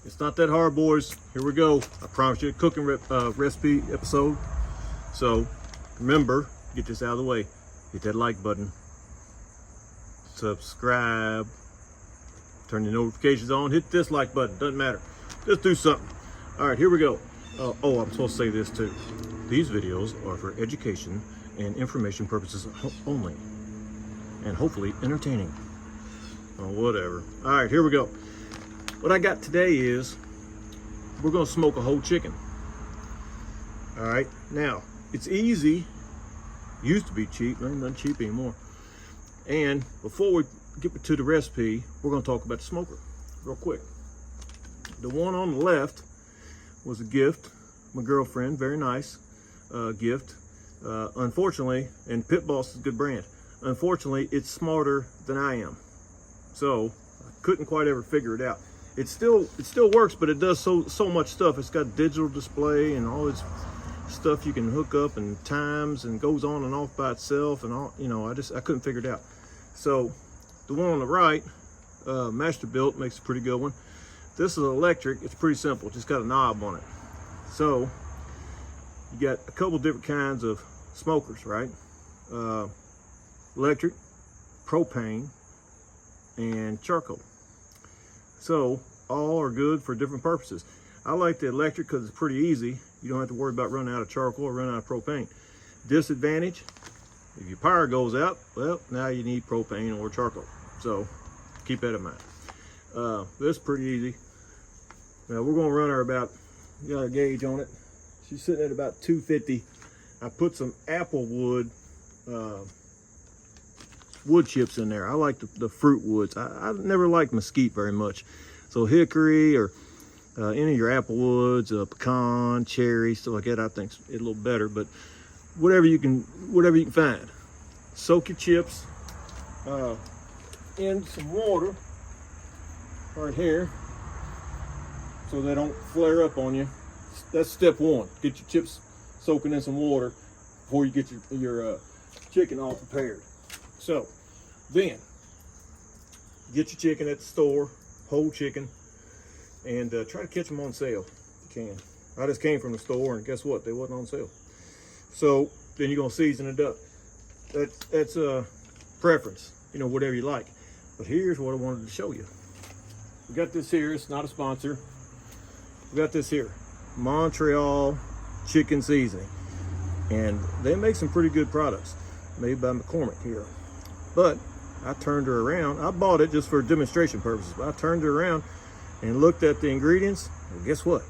It's not that hard, boys. Here we go. I promise you a cooking recipe episode. So remember, get this out of the way. Hit that like button. Subscribe. Turn your notifications on. Hit this like button. Doesn't matter. Just do something. All right, here we go. Oh, I'm supposed to say this too. These videos are for education and information purposes only. And hopefully entertaining. Or whatever. All right, here we go. What I got today is we're gonna smoke a whole chicken. All right, now it's easy. Used to be cheap, not cheap anymore. And before we get to the recipe, we're gonna talk about the smoker real quick. The one on the left was a gift, my girlfriend, very nice gift. Unfortunately, and Pit Boss is a good brand. Unfortunately, it's smarter than I am, so I couldn't quite ever figure it out. It still works, but it does so much stuff. It's got digital display and all this stuff you can hook up and times and goes on and off by itself and all. You know, I couldn't figure it out. So the one on the right, Masterbuilt, makes a pretty good one. This is electric. It's pretty simple. Just got a knob on it. So you got a couple different kinds of smokers, right? Electric, propane, and charcoal. So all are good for different purposes. I like the electric because it's pretty easy. You don't have to worry about running out of charcoal or running out of propane. Disadvantage, if your power goes out, well, now you need propane or charcoal. So keep that in mind. This is pretty easy. Now we're gonna run her about, you got a gauge on it. She's sitting at about 250. I put some apple wood chips in there. I like the fruit woods. I never liked mesquite very much. So hickory or any of your apple woods, pecan, cherry, stuff like that, I think it's a little better, but whatever you can find. Soak your chips in some water right here so they don't flare up on you. That's step one. Get your chips soaking in some water before you get your chicken all prepared. So then get your chicken at the store, whole chicken, and try to catch them on sale if you can. I just came from the store and guess what? They wasn't on sale. So then you're gonna season it up. That's a preference, you know, whatever you like. But here's what I wanted to show you. We got this here. It's not a sponsor. We got this here, Montreal chicken seasoning, and they make some pretty good products made by McCormick here. But I turned her around. I bought it just for demonstration purposes, but I turned her around and looked at the ingredients. Well, guess what?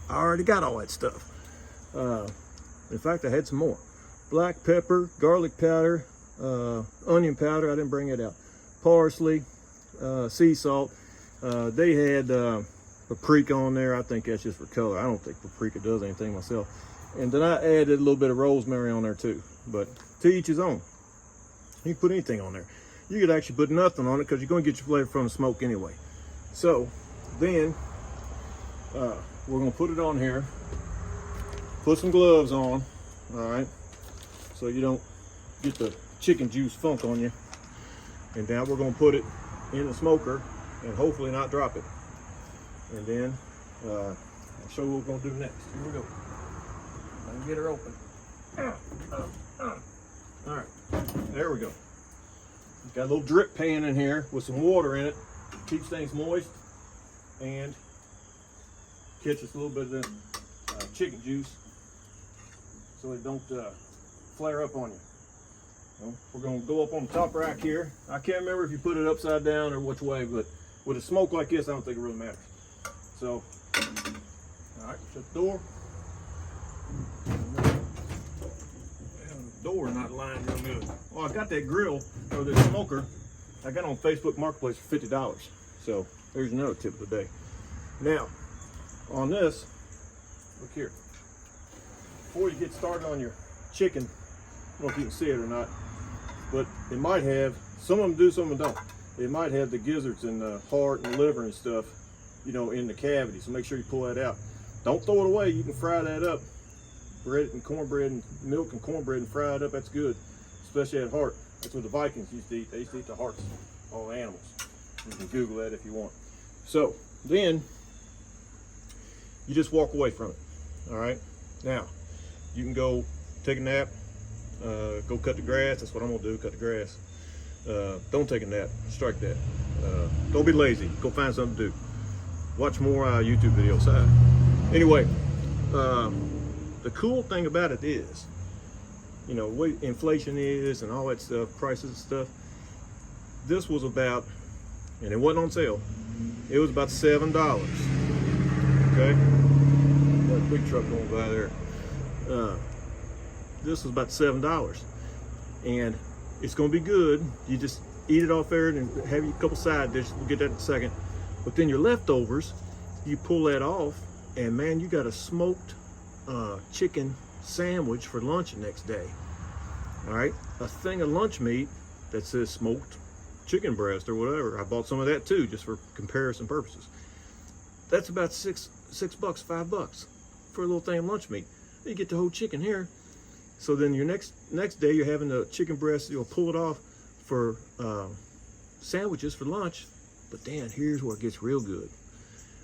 I already got all that stuff. In fact, I had some more. Black pepper, garlic powder, onion powder. I didn't bring it out. Parsley, sea salt. They had paprika on there. I think that's just for color. I don't think paprika does anything myself. And then I added a little bit of rosemary on there too. But to each his own. You can put anything on there. You could actually put nothing on it because you're going to get your flavor from the smoke anyway. So then we're going to put it on here. Put some gloves on, all right, so you don't get the chicken juice funk on you. And now we're going to put it in the smoker and hopefully not drop it. And then I'll show you what we're going to do next. Here we go. I can get her open. All right, there we go. Got a little drip pan in here with some water in it. Keeps things moist and catches a little bit of the chicken juice so it don't flare up on you. Well, we're going to go up on the top rack here. I can't remember if you put it upside down or which way, but with a smoke like this, I don't think it really matters. So, all right, shut the door. Door not lined real good. Well, I got that grill or the smoker I got on Facebook Marketplace for $50. So there's another tip of the day. Now, on this, look here. Before you get started on your chicken, I don't know if you can see it or not, but it might have, some of them do, some of them don't. It might have the gizzards and the heart and liver and stuff, you know, in the cavity. So make sure you pull that out. Don't throw it away. You can fry that up. Bread and cornbread and milk and cornbread and fry it up. That's good, especially that heart. That's what the Vikings used to eat. They used to eat the hearts, all the animals. You can Google that if you want. So then You just walk away from it. All right. Now, you can go take a nap, go cut the grass. That's what I'm gonna do, cut the grass. Don't take a nap, strike that. Don't be lazy, go find something to do. Watch more YouTube videos. Anyway, the cool thing about it is, you know, what inflation is and all that stuff, prices and stuff. This was about, and it wasn't on sale, it was about $7. Okay, that big truck going by there. This was about $7, and it's gonna be good. You just eat it off there and have a couple side dishes. We'll get that in a second. But then your leftovers, you pull that off, and man, you got a smoked chicken sandwich for lunch the next day. All right, a thing of lunch meat that says smoked chicken breast or whatever. I bought some of that too, just for comparison purposes. That's about $6, $5 for a little thing of lunch meat. You get the whole chicken here. So then your next day you're having the chicken breast. You'll pull it off for sandwiches for lunch. But then here's where it gets real good.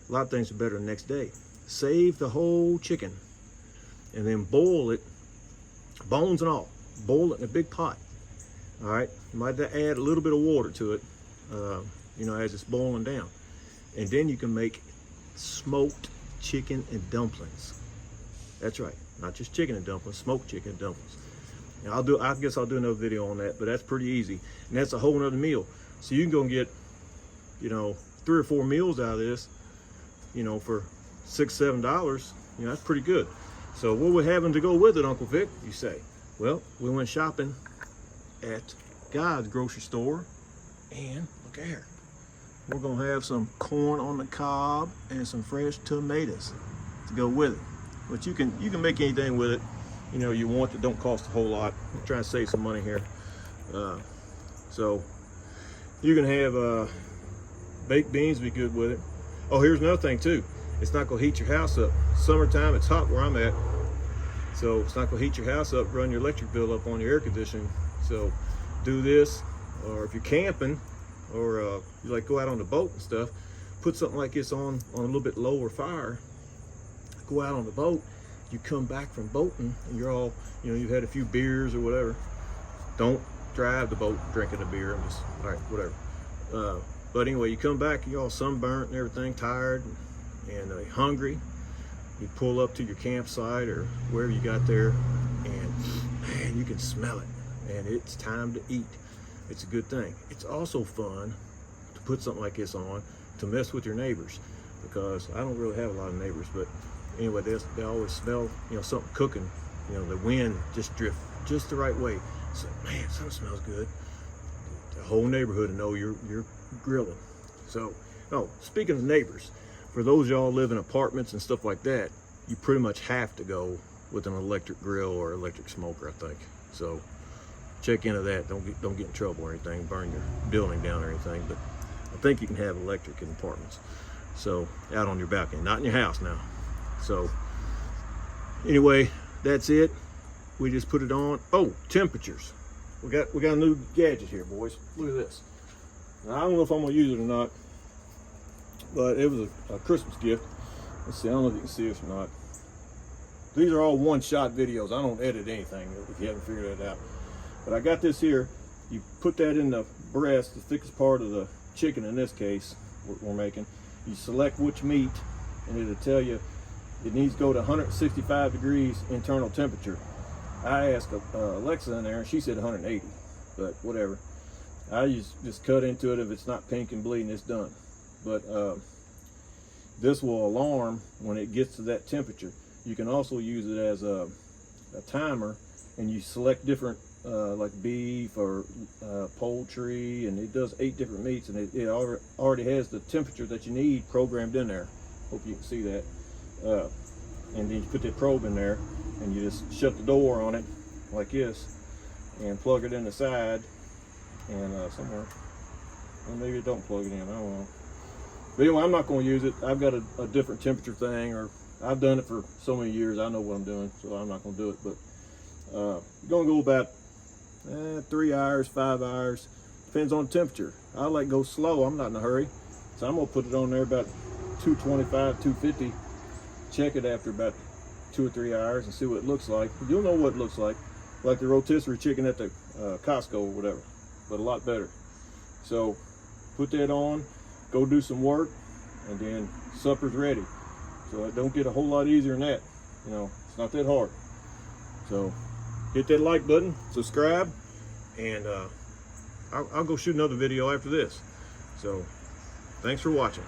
A lot of things are better the next day. Save the whole chicken and then boil it, bones and all. Boil it in a big pot. All right, you might add a little bit of water to it, you know, as it's boiling down. And then you can make smoked chicken and dumplings. That's right, not just chicken and dumplings, smoked chicken and dumplings. And I guess I'll do another video on that, but that's pretty easy. And that's a whole nother meal. So you can go and get, you know, 3 or 4 meals out of this, you know, for $6, $7. You know, that's pretty good. So what we're having to go with it, Uncle Vic, you say? Well, we went shopping at God's grocery store, and look here. We're gonna have some corn on the cob and some fresh tomatoes to go with it. But you can make anything with it, you know, you want that don't cost a whole lot. I'm trying to save some money here. So you can have baked beans, be good with it. Oh, here's another thing too. It's not gonna heat your house up. Summertime, it's hot where I'm at. So it's not gonna heat your house up, run your electric bill up on your air conditioning. So do this, or if you're camping, or you like go out on the boat and stuff, put something like this on a little bit lower fire. Go out on the boat, you come back from boating, and you're all, you know, you've had a few beers or whatever. Don't drive the boat drinking a beer. I'm just, all right, whatever. But anyway, you come back, you're all sunburnt and everything, tired and hungry. You pull up to your campsite or wherever you got there, and man, you can smell it, and it's time to eat. It's a good thing. It's also fun to put something like this on to mess with your neighbors, because I don't really have a lot of neighbors, but anyway, they always smell, you know, something cooking. You know, the wind just drift just the right way. So man, something smells good. The whole neighborhood will know you're grilling. So, oh, speaking of neighbors, for those of y'all live in apartments and stuff like that, you pretty much have to go with an electric grill or electric smoker, I think. So check into that. Don't get in trouble or anything, burn your building down or anything. But I think you can have electric in apartments. So out on your balcony, not in your house now. So anyway, that's it. We just put it on. Oh, temperatures. We got a new gadget here, boys. Look at this. Now, I don't know if I'm gonna use it or not, but it was a Christmas gift. Let's see, I don't know if you can see this or not. These are all one-shot videos. I don't edit anything, if you haven't figured that out. But I got this here. You put that in the breast, the thickest part of the chicken in this case, we're making. You select which meat, and it'll tell you it needs to go to 165 degrees internal temperature. I asked Alexa in there, and she said 180, but whatever. I just cut into it. If it's not pink and bleeding, it's done. But this will alarm when it gets to that temperature. You can also use it as a timer, and you select different like beef or poultry, and it does 8 different meats, and it already has the temperature that you need programmed in there. Hope you can see that. And then you put that probe in there, and you just shut the door on it like this, and plug it in the side, and somewhere, or maybe don't plug it in, I don't know. But anyway, I'm not going to use it. I've got a different temperature thing, or I've done it for so many years, I know what I'm doing, so I'm not going to do it. But you're going to go about 3 hours, 5 hours, depends on the temperature. I like go slow, I'm not in a hurry, so I'm going to put it on there about 225, 250. check it after about 2 or 3 hours and see what it looks like. You'll know what it looks like the rotisserie chicken at the Costco or whatever, but a lot better. So put that on, go do some work, and then supper's ready. So it don't get a whole lot easier than that. You know, it's not that hard. So hit that like button, subscribe, and I'll go shoot another video after this. So thanks for watching.